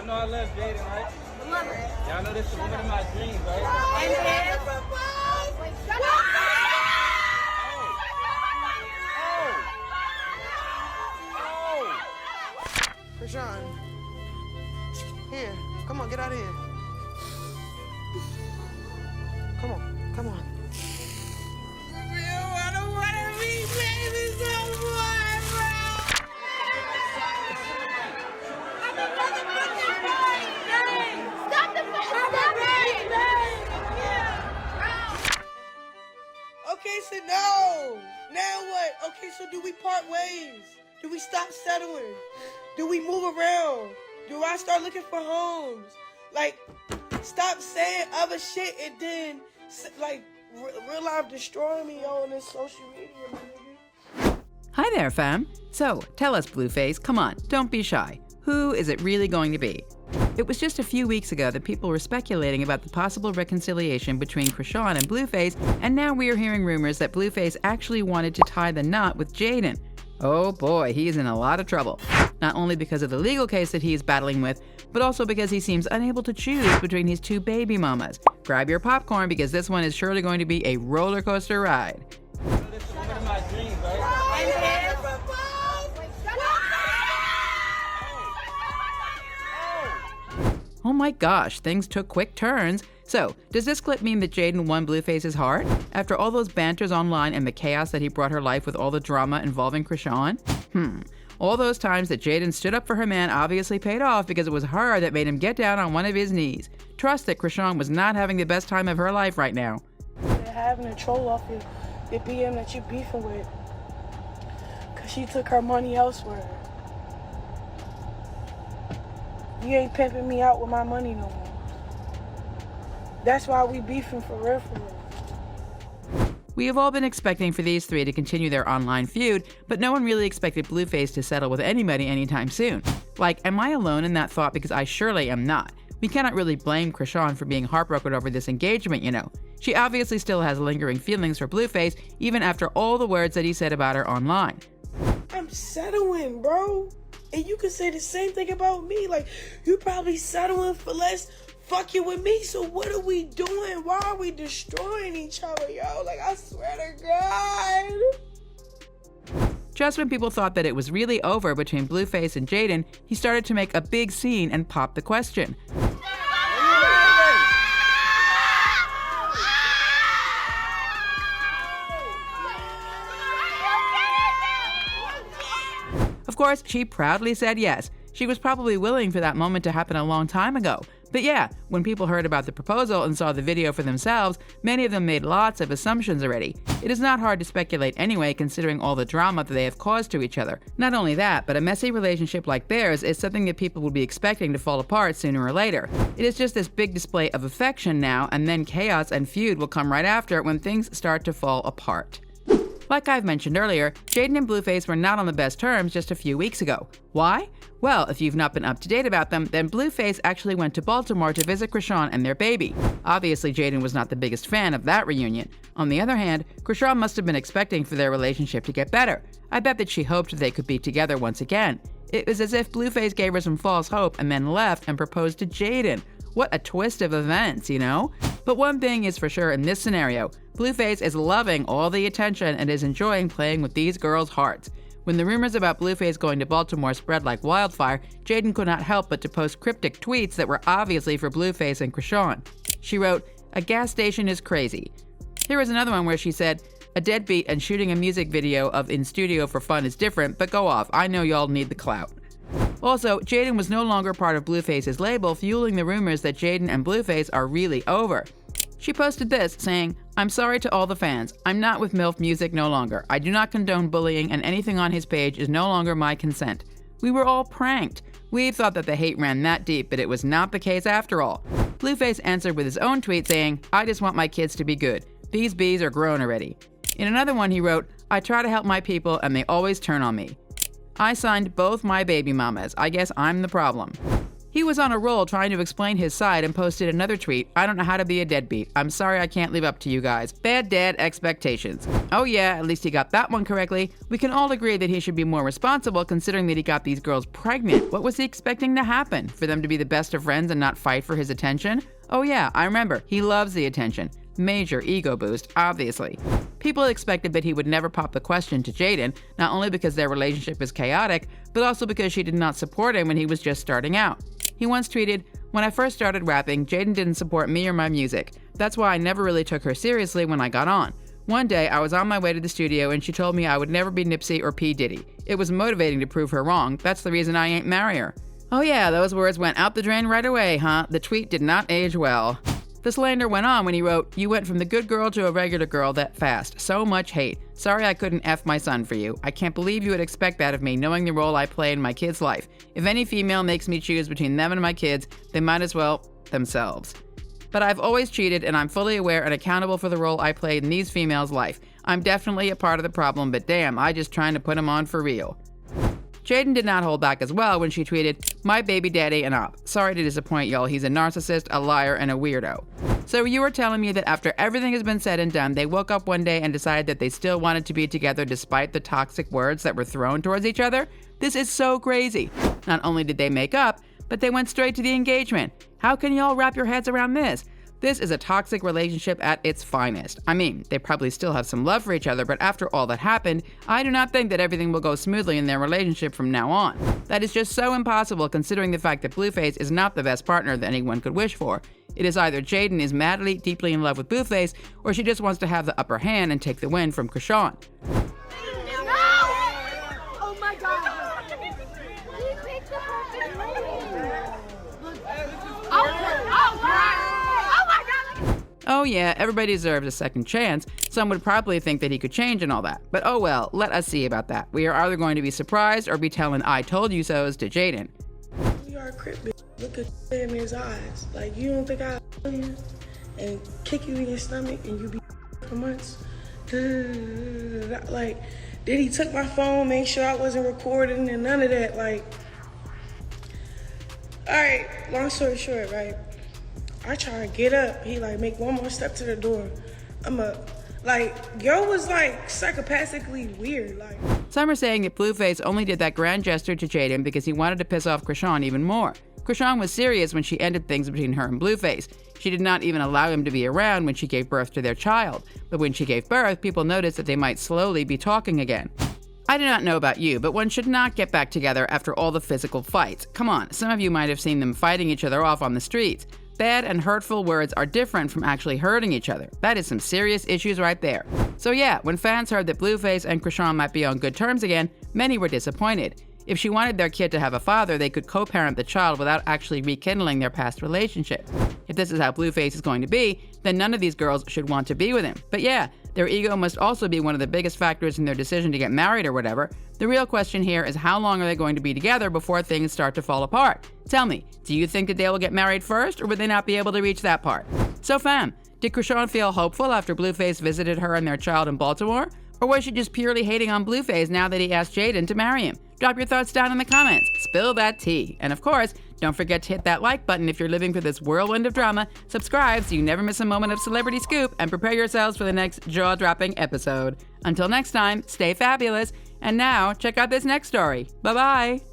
Y'all know I love Jaden, right? I love her. Y'all know this is the woman of my dreams, right? And then, shut up. Chrisean, here, come on, get out of here. Come on, come on. I don't want to be baby no more, bro. Stop the Okay, so no. Now what? Okay, so do we part ways? Do we stop settling? Do we move around? Do I start looking for homes? Like, stop saying other shit and then, like, real life destroying me on this social media, my nigga. Hi there, fam. So, tell us, Blueface, come on, don't be shy. Who is it really going to be? It was just a few weeks ago that people were speculating about the possible reconciliation between Chrisean and Blueface, and now we are hearing rumors that Blueface actually wanted to tie the knot with Jaden. Oh boy, he is in a lot of trouble. Not only because of the legal case that he is battling with, but also because he seems unable to choose between his two baby mamas. Grab your popcorn because this one is surely going to be a roller coaster ride. Y'all know this is the woman of my dreams, right? And then, Oh my gosh, things took quick turns. So, does this clip mean that Jaden won Blueface's heart? After all those banters online and the chaos that he brought her life with all the drama involving Chrisean? All those times that Jaden stood up for her man obviously paid off because it was her that made him get down on one of his knees. Trust that Chrisean was not having the best time of her life right now. They're having a troll off your BM that you're beefing with. Because she took her money elsewhere. You ain't pimping me out with my money no more. That's why we beefing for real, for real. We have all been expecting for these three to continue their online feud, but no one really expected Blueface to settle with anybody anytime soon. Like, am I alone in that thought? Because I surely am not. We cannot really blame Chrisean for being heartbroken over this engagement, you know. She obviously still has lingering feelings for Blueface, even after all the words that he said about her online. I'm settling, bro. And you can say the same thing about me. Like, you probably settling for less fucking with me. So what are we doing? Why are we destroying each other, yo? Like, I swear to God. Just when people thought that it was really over between Blueface and Jaden, he started to make a big scene and pop the question. Of course, she proudly said yes. She was probably willing for that moment to happen a long time ago. But yeah, when people heard about the proposal and saw the video for themselves, many of them made lots of assumptions already. It is not hard to speculate anyway, considering all the drama that they have caused to each other. Not only that, but a messy relationship like theirs is something that people would be expecting to fall apart sooner or later. It is just this big display of affection now, and then chaos and feud will come right after it when things start to fall apart. Like I've mentioned earlier, Jaden and Blueface were not on the best terms just a few weeks ago. Why? Well, if you've not been up to date about them, then Blueface actually went to Baltimore to visit Chrisean and their baby. Obviously, Jaden was not the biggest fan of that reunion. On the other hand, Chrisean must have been expecting for their relationship to get better. I bet that she hoped they could be together once again. It was as if Blueface gave her some false hope and then left and proposed to Jaden. What a twist of events, you know? But one thing is for sure in this scenario, Blueface is loving all the attention and is enjoying playing with these girls' hearts. When the rumors about Blueface going to Baltimore spread like wildfire, Jaden could not help but to post cryptic tweets that were obviously for Blueface and Chrisean. She wrote, "A gas station is crazy." Here was another one where she said, "A deadbeat and shooting a music video of in studio for fun is different, but go off, I know y'all need the clout." Also, Jaden was no longer part of Blueface's label, fueling the rumors that Jaden and Blueface are really over. She posted this, saying, "I'm sorry to all the fans. I'm not with MILF Music no longer. I do not condone bullying, and anything on his page is no longer my consent. We were all pranked. We thought that the hate ran that deep, but it was not the case after all." Blueface answered with his own tweet saying, "I just want my kids to be good. These bees are grown already." In another one, he wrote, "I try to help my people, and they always turn on me. I signed both my baby mamas. I guess I'm the problem." He was on a roll trying to explain his side and posted another tweet, "I don't know how to be a deadbeat. I'm sorry I can't live up to you guys. Bad dad expectations." Oh yeah, at least he got that one correctly. We can all agree that he should be more responsible considering that he got these girls pregnant. What was he expecting to happen? For them to be the best of friends and not fight for his attention? Oh yeah, I remember. He loves the attention. Major ego boost, obviously. People expected that he would never pop the question to Jaden, not only because their relationship is chaotic, but also because she did not support him when he was just starting out. He once tweeted, "When I first started rapping, Jaden didn't support me or my music. That's why I never really took her seriously when I got on. One day, I was on my way to the studio and she told me I would never be Nipsey or P. Diddy. It was motivating to prove her wrong. That's the reason I ain't marry her." Oh yeah, those words went out the drain right away, huh? The tweet did not age well. The slander went on when he wrote, "You went from the good girl to a regular girl that fast. So much hate. Sorry I couldn't F my son for you. I can't believe you would expect that of me, knowing the role I play in my kid's life. If any female makes me choose between them and my kids, they might as well themselves. But I've always cheated and I'm fully aware and accountable for the role I played in these females' life. I'm definitely a part of the problem, but damn, I just trying to put him on for real." Jaidyn did not hold back as well when she tweeted, "My baby daddy an op. Sorry to disappoint y'all, he's a narcissist, a liar, and a weirdo." So you were telling me that after everything has been said and done, they woke up one day and decided that they still wanted to be together despite the toxic words that were thrown towards each other? This is so crazy. Not only did they make up, but they went straight to the engagement. How can y'all wrap your heads around this? This is a toxic relationship at its finest. I mean, they probably still have some love for each other, but after all that happened, I do not think that everything will go smoothly in their relationship from now on. That is just so impossible considering the fact that Blueface is not the best partner that anyone could wish for. It is either Jaidyn is madly, deeply in love with Blueface, or she just wants to have the upper hand and take the win from Chrisean. Oh my God! He picked the perfect move. Oh my God! Oh yeah, everybody deserves a second chance. Some would probably think that he could change and all that. But oh well, let us see about that. We are either going to be surprised or be telling "I told you so's" to Jaden. You are a crip, bitch. Look at in his eyes. Like, you don't think I love you and kick you in your stomach and you be for months? Like, then he took my phone, made sure I wasn't recording and none of that. Like, all right, long story short, right? I try to get up. He like make one more step to the door. I'm up. Like, yo was like psychopathically weird. Like, some are saying that Blueface only did that grand gesture to Jaden because he wanted to piss off Chrisean even more. Chrisean was serious when she ended things between her and Blueface. She did not even allow him to be around when she gave birth to their child. But when she gave birth, people noticed that they might slowly be talking again. I do not know about you, but one should not get back together after all the physical fights. Come on, some of you might have seen them fighting each other off on the streets. Bad and hurtful words are different from actually hurting each other. That is some serious issues right there. So yeah, when fans heard that Blueface and Chrisean might be on good terms again, many were disappointed. If she wanted their kid to have a father, they could co-parent the child without actually rekindling their past relationship. If this is how Blueface is going to be, then none of these girls should want to be with him. But yeah, their ego must also be one of the biggest factors in their decision to get married or whatever. The real question here is how long are they going to be together before things start to fall apart? Tell me, do you think that they will get married first, or would they not be able to reach that part? So fam, did Chrisean feel hopeful after Blueface visited her and their child in Baltimore? Or was she just purely hating on Blueface now that he asked Jaden to marry him? Drop your thoughts down in the comments. Spill that tea. And of course, don't forget to hit that like button if you're living through this whirlwind of drama. Subscribe so you never miss a moment of celebrity scoop, and prepare yourselves for the next jaw-dropping episode. Until next time, stay fabulous. And now, check out this next story. Bye-bye.